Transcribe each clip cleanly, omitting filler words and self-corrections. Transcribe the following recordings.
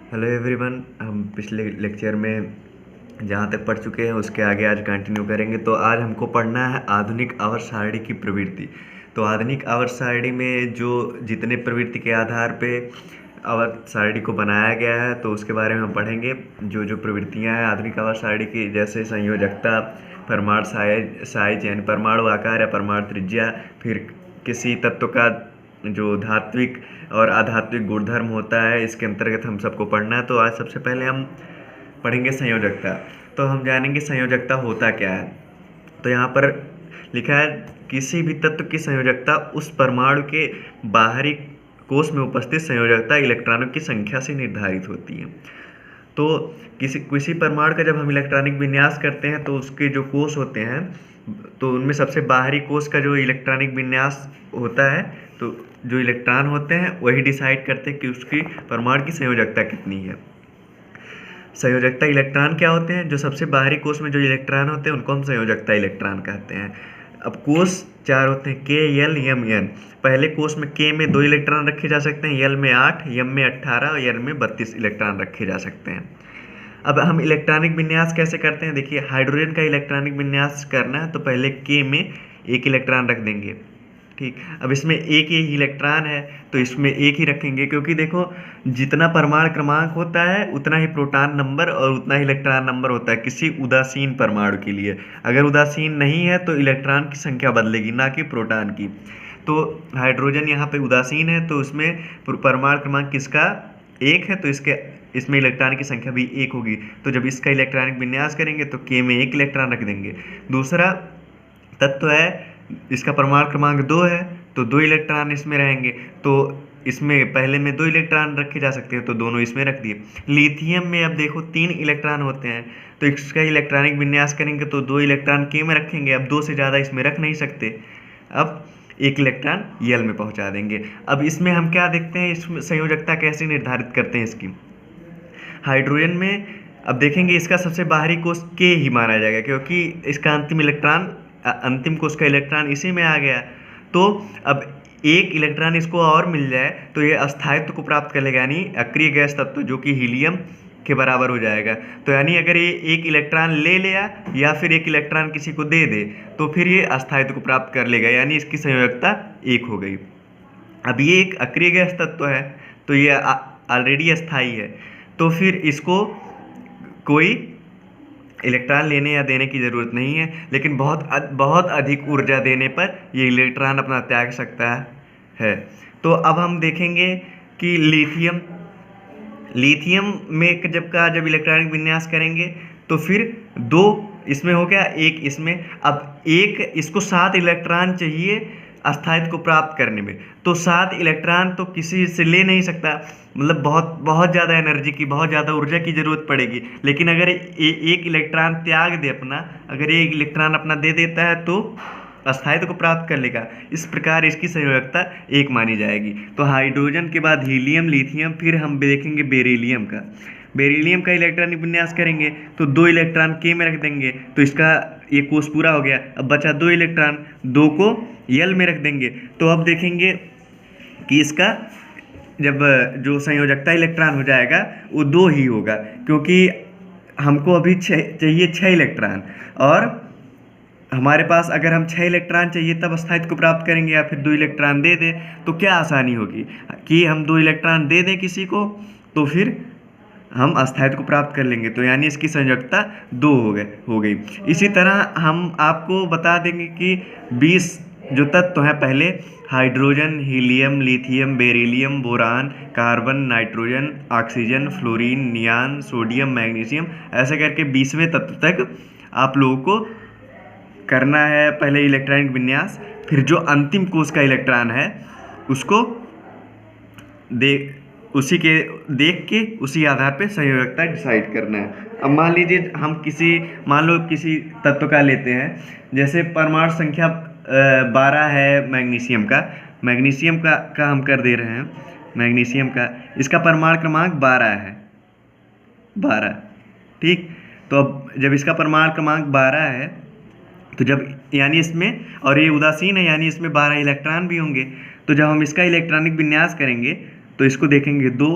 Hello everyone. हम पिछले lecture में जहाँ तक पढ़ चुके हैं उसके आगे आज कंटिन्यू करेंगे। तो आज हमको पढ़ना है आधुनिक आवर्त सारणी की प्रवृत्ति। तो आधुनिक आवर्त सारणी में जो जितने प्रवृत्ति के आधार पे आवर्त सारणी को बनाया गया है तो उसके बारे में हम पढ़ेंगे। जो जो प्रवृत्तियाँ हैं आधुनिक आवर्त सारणी की, जैसे संयोजकता, परमाणु साइज यानी परमाणु आकार या परमाणु त्रिज्या, फिर किसी तत्व का जो धात्विक और आध्यात्मिक गुणधर्म होता है, इसके अंतर्गत हम सबको पढ़ना है। तो आज सबसे पहले हम पढ़ेंगे संयोजकता। तो हम जानेंगे संयोजकता होता क्या है। तो यहाँ पर लिखा है किसी भी तत्व की संयोजकता उस परमाणु के बाहरी कोश में उपस्थित संयोजकता इलेक्ट्रॉनों की संख्या से निर्धारित होती है। तो किसी किसी परमाणु का जब हम इलेक्ट्रॉनिक विन्यास करते हैं तो उसके जो कोश होते हैं तो उनमें सबसे बाहरी कोश का जो इलेक्ट्रॉनिक विन्यास होता है, तो जो इलेक्ट्रॉन होते हैं वही डिसाइड करते हैं कि उसकी परमाणु की संयोजकता कितनी है। संयोजकता इलेक्ट्रॉन क्या होते हैं? जो सबसे बाहरी कोश में जो इलेक्ट्रॉन होते हैं उनको हम संयोजकता इलेक्ट्रॉन कहते हैं। अब कोश चार होते हैं, के, एल, एम, एन। पहले कोश में के में 2 इलेक्ट्रॉन रखे जा सकते हैं, एल में 8, एम में 18 और एन में 32 इलेक्ट्रॉन रखे जा सकते हैं। अब हम इलेक्ट्रॉनिक विन्यास कैसे करते हैं? देखिए, हाइड्रोजन का इलेक्ट्रॉनिक विन्यास करना है तो पहले के में 1 इलेक्ट्रॉन रख देंगे। ठीक, अब इसमें एक ही इलेक्ट्रॉन है तो इसमें एक ही रखेंगे, क्योंकि देखो जितना परमाणु क्रमांक होता है उतना ही प्रोटॉन नंबर और उतना ही इलेक्ट्रॉन नंबर होता है किसी उदासीन परमाणु के लिए। अगर उदासीन नहीं है तो इलेक्ट्रॉन की संख्या बदलेगी, ना कि प्रोटॉन की। तो हाइड्रोजन यहाँ पे उदासीन है तो उसमें परमाणु क्रमांक किसका 1 है, तो इसमें इलेक्ट्रॉन की संख्या भी 1 होगी। तो जब इसका इलेक्ट्रॉनिक विन्यास करेंगे तो के में 1 इलेक्ट्रॉन रख देंगे। दूसरा तत्व है, इसका परमाणु क्रमांक 2 है तो 2 इलेक्ट्रॉन इसमें रहेंगे। तो इसमें पहले में 2 इलेक्ट्रॉन रखे जा सकते हैं तो दोनों इसमें रख दिए। लिथियम में अब देखो 3 इलेक्ट्रॉन होते हैं तो इसका इलेक्ट्रॉनिक विन्यास करेंगे तो 2 इलेक्ट्रॉन के में रखेंगे। अब 2 से ज़्यादा इसमें रख नहीं सकते, अब 1 इलेक्ट्रॉन यल में पहुंचा देंगे। अब इसमें हम क्या देखते हैं, इसमें संयोजकता कैसे निर्धारित करते हैं इसकी। हाइड्रोजन में अब देखेंगे इसका सबसे बाहरी कोश के ही माना जाएगा, क्योंकि इसका अंतिम कोश का इलेक्ट्रॉन इसी में आ गया। तो अब 1 इलेक्ट्रॉन इसको और मिल जाए तो ये अस्थायित्व को प्राप्त कर लेगा, यानी अक्रिय गैस तत्व जो कि हीलियम के बराबर हो जाएगा। तो यानी अगर ये 1 इलेक्ट्रॉन ले लिया या फिर 1 इलेक्ट्रॉन किसी को दे दे तो फिर ये अस्थायित्व को प्राप्त कर लेगा, यानी इसकी संयोजकता 1 हो गई। अब ये एक अक्रिय गैस तत्व है तो ये ऑलरेडी अस्थायी है, तो फिर इसको कोई इलेक्ट्रॉन लेने या देने की ज़रूरत नहीं है, लेकिन बहुत अधिक ऊर्जा देने पर ये इलेक्ट्रॉन अपना त्याग सकता है। तो अब हम देखेंगे कि लिथियम में जब इलेक्ट्रॉनिक विन्यास करेंगे तो फिर 2 इसमें हो गया, 1 इसमें। अब इसको 7 इलेक्ट्रॉन चाहिए अस्थायित्व को प्राप्त करने में, तो 7 इलेक्ट्रॉन तो किसी से ले नहीं सकता, मतलब बहुत ज़्यादा एनर्जी की, बहुत ज़्यादा ऊर्जा की ज़रूरत पड़ेगी। लेकिन अगर 1 इलेक्ट्रॉन त्याग दे अपना, अगर 1 इलेक्ट्रॉन अपना दे देता है तो अस्थायित्व को प्राप्त कर लेगा। इस प्रकार इसकी संयोजकता 1 मानी जाएगी। तो हाइड्रोजन के बाद हीलियम, लिथियम, फिर हम देखेंगे बेरिलियम का। बेरिलियम का इलेक्ट्रॉनिक विन्यास करेंगे तो 2 इलेक्ट्रॉन के में रख देंगे, तो इसका ये कोश पूरा हो गया। अब बचा 2 इलेक्ट्रॉन, 2 को यल में रख देंगे। तो अब देखेंगे कि इसका जब जो संयोजकता इलेक्ट्रॉन हो जाएगा वो 2 ही होगा, क्योंकि हमको अभी चाहिए 6 इलेक्ट्रॉन, और हमारे पास अगर हम 6 इलेक्ट्रॉन चाहिए तब अस्थायित्व को प्राप्त करेंगे या फिर 2 इलेक्ट्रॉन दे दें तो क्या आसानी होगी कि हम 2 इलेक्ट्रॉन दे दें किसी को तो फिर हम अस्थायित्व को प्राप्त कर लेंगे। तो यानी इसकी संयोजकता 2 हो गई। इसी तरह हम आपको बता देंगे कि 20 जो तत्व हैं, पहले hydrogen, helium, lithium, beryllium, boron, carbon, nitrogen, oxygen, fluorine, neon, sodium, magnesium, ऐसे करके 20वें तत्व तक आप लोगों को करना है पहले इलेक्ट्रॉनिक विन्यास। फिर जो अंतिम कोश का इलेक्ट्रॉन है उसको देख के उसी आधार पे संयोजकता डिसाइड करना है। अब मान लीजिए हम किसी तत्व का लेते हैं, जैसे परमाणु संख्या 12 है मैग्नीशियम का हम कर दे रहे हैं। मैग्नीशियम का इसका परमाणु क्रमांक 12 है, 12। ठीक, तो अब जब इसका परमाणु क्रमांक 12 है तो जब यानी इसमें, और ये उदासीन है यानी इसमें 12 इलेक्ट्रॉन भी होंगे, तो जब हम इसका इलेक्ट्रॉनिक विन्यास करेंगे तो इसको देखेंगे 2,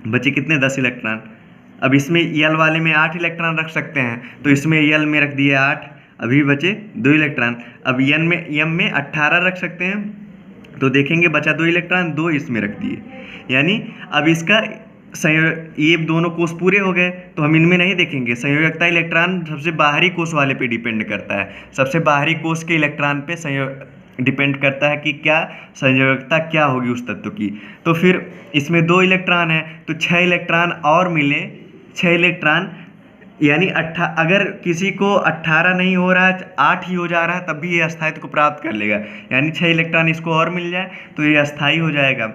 बचे कितने, 10 इलेक्ट्रॉन। अब इसमें यल वाले में 8 इलेक्ट्रॉन रख सकते हैं, तो इसमें यल में रख दिए 8, अभी बचे 2 इलेक्ट्रॉन। अब यम में 18 रख सकते हैं, तो देखेंगे बचा 2 इलेक्ट्रॉन, 2 इसमें रख दिए। यानी अब इसका ये दोनों कोष पूरे हो गए, तो हम इनमें नहीं देखेंगे। संयोजकता इलेक्ट्रॉन सबसे बाहरी कोष वाले पे डिपेंड करता है, सबसे बाहरी कोष के इलेक्ट्रॉन पे डिपेंड करता है कि क्या संयोजकता क्या होगी उस तत्व की। तो फिर इसमें 2 इलेक्ट्रॉन है, तो 6 इलेक्ट्रॉन और मिले, 6 इलेक्ट्रॉन, यानी अगर किसी को 18 नहीं हो रहा है, 8 ही हो जा रहा है, तब भी ये अस्थायित्व को प्राप्त कर लेगा। यानी 6 इलेक्ट्रॉन इसको और मिल जाए तो ये अस्थायी हो जाएगा।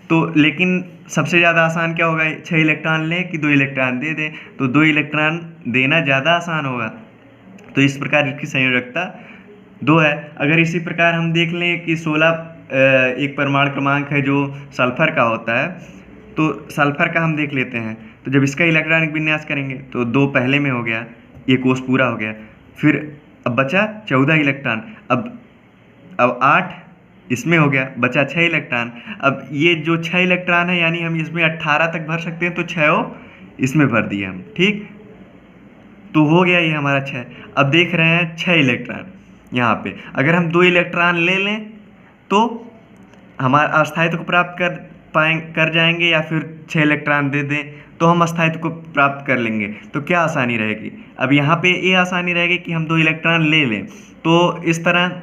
तो लेकिन सबसे ज़्यादा आसान क्या होगा, 6 इलेक्ट्रॉन ले कि 2 इलेक्ट्रॉन दे दे, तो 2 इलेक्ट्रॉन देना ज़्यादा आसान होगा। तो इस प्रकार इसकी संयोजकता 2 है। अगर इसी प्रकार हम देख लें कि 16 एक परमाणु क्रमांक है जो सल्फर का होता है, तो सल्फर का हम देख लेते हैं। तो जब इसका इलेक्ट्रॉनिक विन्यास करेंगे तो 2 पहले में हो गया, ये कोष पूरा हो गया। फिर अब बचा 14 इलेक्ट्रॉन, अब 8 इसमें हो गया, बचा 6 इलेक्ट्रॉन। अब ये जो 6 इलेक्ट्रॉन है, यानी हम इसमें 18 तक भर सकते हैं, तो 6 इसमें भर दिए हम, ठीक। तो हो गया ये हमारा 6। अब देख रहे हैं 6 इलेक्ट्रॉन यहाँ पे, अगर हम 2 इलेक्ट्रॉन ले लें तो हमारा अस्थायित्व को प्राप्त कर जाएंगे, या फिर 6 इलेक्ट्रॉन दे दें तो हम अस्थायित्व को प्राप्त कर लेंगे। तो क्या आसानी रहेगी, अब यहाँ पे ये आसानी रहेगी कि हम 2 इलेक्ट्रॉन ले लें। तो इस तरह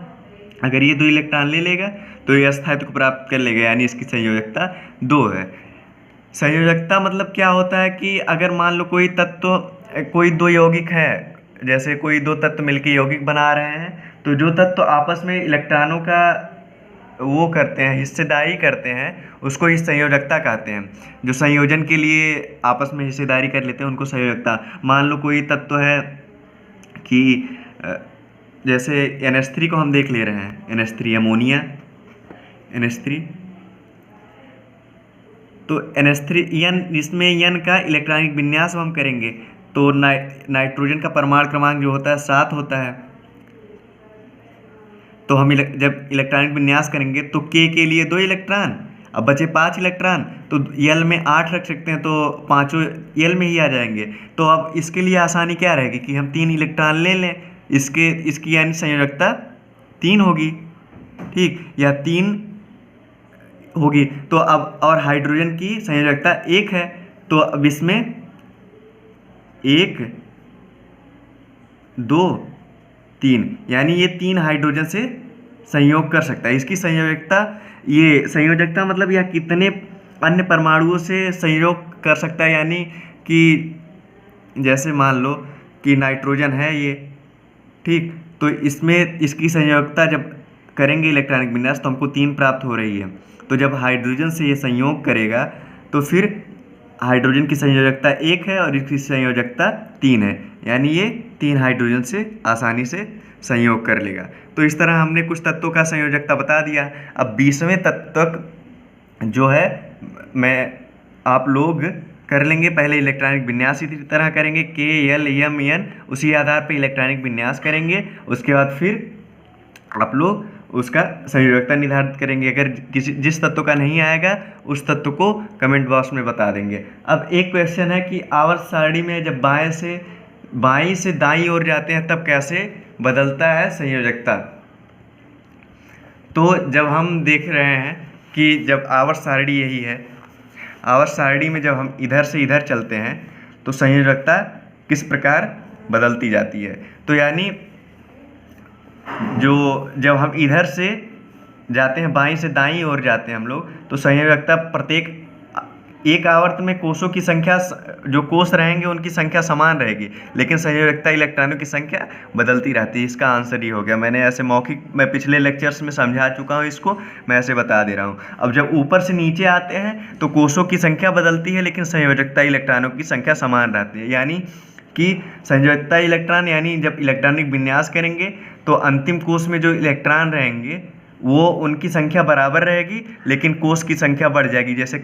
अगर ये 2 इलेक्ट्रॉन ले लेगा तो ये अस्थायित्व को प्राप्त कर लेगा, यानी इसकी संयोजकता 2 है। संयोजकता मतलब क्या होता है कि अगर मान लो कोई तत्व, कोई 2 यौगिक है, जैसे कोई 2 तत्व मिलकर यौगिक बना रहे हैं, तो जो तत्व आपस में इलेक्ट्रॉनों का वो करते हैं, हिस्सेदारी करते हैं, उसको ही संयोजकता कहते हैं। जो संयोजन के लिए आपस में हिस्सेदारी कर लेते हैं उनको संयोजकता। मान लो कोई तत्व है कि जैसे NH3 को हम देख ले रहे हैं, NH3 अमोनिया, NH3, तो NH3 इसमें N का इलेक्ट्रॉनिक विन्यास हम करेंगे तो नाइट्रोजन का परमाणु क्रमांक जो होता है 7 होता है। तो हम जब इलेक्ट्रॉनिक विन्यास करेंगे तो K के लिए 2 इलेक्ट्रॉन, अब बचे 5 इलेक्ट्रॉन, तो L में 8 रख सकते हैं, तो पाँचों L में ही आ जाएंगे। तो अब इसके लिए आसानी क्या रहेगी कि हम 3 इलेक्ट्रॉन ले लें, इसकी यानी संयोजकता 3 होगी, ठीक, या 3 होगी। तो अब और हाइड्रोजन की संयोजकता 1 है, तो अब इसमें 1 2 3, यानी ये 3 हाइड्रोजन से संयोग कर सकता है। इसकी संयोजकता, ये संयोजकता मतलब यह कितने अन्य परमाणुओं से संयोग कर सकता है, यानी कि जैसे मान लो कि नाइट्रोजन है ये, ठीक, तो इसमें इसकी संयोजकता जब करेंगे इलेक्ट्रॉनिक विन्यास तो हमको 3 प्राप्त हो रही है। तो जब हाइड्रोजन से ये संयोग करेगा तो फिर हाइड्रोजन की संयोजकता 1 है और इसकी संयोजकता 3 है, यानी ये 3 हाइड्रोजन से आसानी से संयोग कर लेगा। तो इस तरह हमने कुछ तत्वों का संयोजकता बता दिया। अब 20वें तत्व तक जो है मैं आप लोग कर लेंगे। पहले इलेक्ट्रॉनिक विन्यास इसी तरह करेंगे, K L M N, उसी आधार पर इलेक्ट्रॉनिक विन्यास करेंगे। उसके बाद फिर आप लोग उसका संयोजकता निर्धारित करेंगे। अगर जिस तत्व का नहीं आएगा उस तत्व को कमेंट बॉक्स में बता देंगे। अब एक क्वेश्चन है कि आवर्त सारणी में जब बाईं से दाईं ओर जाते हैं तब कैसे बदलता है संयोजकता। तो जब हम देख रहे हैं कि जब आवर्त सारणी यही है, आवर्त सारणी में जब हम इधर से इधर चलते हैं तो संयोजकता किस प्रकार बदलती जाती है। तो यानी जब हम इधर से जाते हैं, बाईं से दाईं ओर जाते हैं हम लोग, तो संयोजकता प्रत्येक एक आवर्त में कोषों की संख्या, जो कोष रहेंगे उनकी संख्या समान रहेगी, लेकिन संयोजकता इलेक्ट्रॉनों की संख्या बदलती रहती है। इसका आंसर ही हो गया। मैंने ऐसे मौखिक मैं पिछले लेक्चर्स में समझा चुका हूँ, इसको मैं ऐसे बता दे रहा हूँ। अब जब ऊपर से नीचे आते हैं तो कोषों की संख्या बदलती है, लेकिन संयोजकता इलेक्ट्रॉनों की संख्या समान रहती है। यानी कि संयोजकता इलेक्ट्रॉन, यानी जब इलेक्ट्रॉनिक विन्यास करेंगे तो अंतिम कोष में जो इलेक्ट्रॉन रहेंगे वो उनकी संख्या बराबर रहेगी, लेकिन कोष की संख्या बढ़ जाएगी। जैसे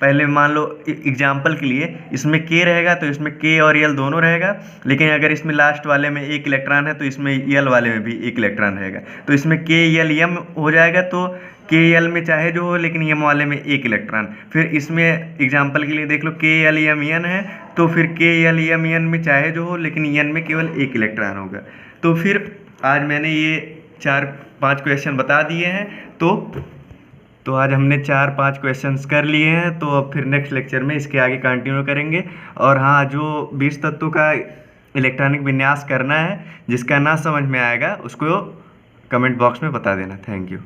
पहले मान लो एग्जाम्पल के लिए इसमें K रहेगा तो इसमें K और L दोनों रहेगा, लेकिन अगर इसमें लास्ट वाले में एक इलेक्ट्रॉन है तो इसमें L वाले में भी एक इलेक्ट्रॉन रहेगा, तो इसमें K L M हो जाएगा। तो K L में चाहे जो हो लेकिन M वाले में एक इलेक्ट्रॉन। फिर इसमें एग्जाम्पल के लिए देख लो K L M N है, तो फिर K L M N में चाहे जो हो लेकिन N में केवल एक इलेक्ट्रॉन होगा। तो फिर आज मैंने ये 4-5 क्वेश्चन बता दिए हैं। तो आज हमने 4-5 क्वेश्चंस कर लिए हैं, तो अब फिर नेक्स्ट लेक्चर में इसके आगे कंटिन्यू करेंगे। और हाँ, जो 20 तत्वों का इलेक्ट्रॉनिक विन्यास करना है, जिसका ना समझ में आएगा उसको कमेंट बॉक्स में बता देना। Thank you.